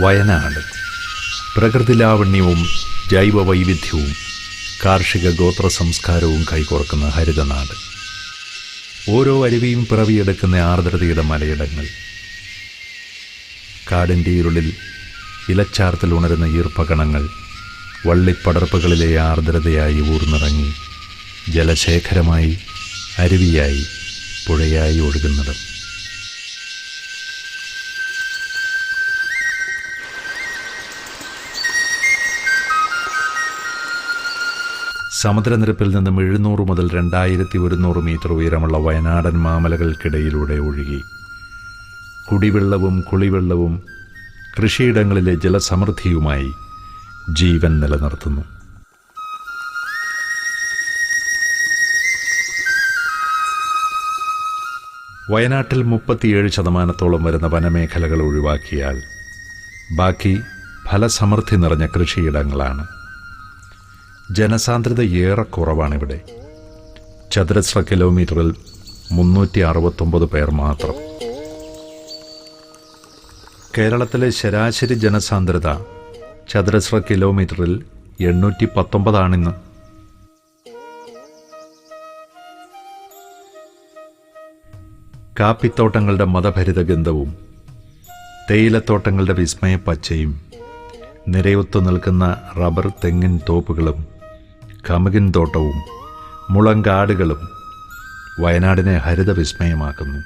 വയനാട് പ്രകൃതിലാവണ്യവും ജൈവ വൈവിധ്യവും കാർഷിക ഗോത്ര സംസ്കാരവും കൈകോർക്കുന്ന ഹരിതനാട്. ഓരോ അരുവിയും പിറവിയെടുക്കുന്ന ആർദ്രതയുടെ മലയിടങ്ങൾ. കാടിൻ്റെ ഇരുളിൽ ഇലച്ചാർത്തിൽ ഉണരുന്ന ഈർപ്പകണങ്ങൾ വള്ളിപ്പടർപ്പുകളിലെ ആർദ്രതയായി ഊർന്നിറങ്ങി ജലശേഖരമായി, അരുവിയായി, പുഴയായി ഒഴുകുന്നിടം. സമുദ്രനിരപ്പിൽ നിന്നും 700 മുതൽ 2100 മീറ്റർ ഉയരമുള്ള വയനാടൻ മാമലകൾക്കിടയിലൂടെ ഒഴുകി കുടിവെള്ളവും കുളിവെള്ളവും കൃഷിയിടങ്ങളിലെ ജലസമൃദ്ധിയുമായി ജീവൻ നിലനിർത്തുന്നു. വയനാട്ടിൽ 37% വരുന്ന വനമേഖലകൾ ഒഴിവാക്കിയാൽ ബാക്കി ഫലസമൃദ്ധി നിറഞ്ഞ കൃഷിയിടങ്ങളാണ്. ജനസാന്ദ്രത ഏറെ കുറവാണിവിടെ. ചതുരശ്ര കിലോമീറ്ററിൽ 369 പേർ മാത്രം. കേരളത്തിലെ ശരാശരി ജനസാന്ദ്രത ചതുരശ്ര കിലോമീറ്ററിൽ 819 ആണിന്ന്. കാപ്പിത്തോട്ടങ്ങളുടെ മതഭരിത ഗന്ധവും തേയിലത്തോട്ടങ്ങളുടെ വിസ്മയ പച്ചയും നിരയൊത്തു നിൽക്കുന്ന റബ്ബർ തെങ്ങിൻ തോപ്പുകളും കമുകിൻ തോട്ടവും മുളങ്കാടുകളും വയനാടിനെ ഹരിത വിസ്മയമാക്കുന്നു.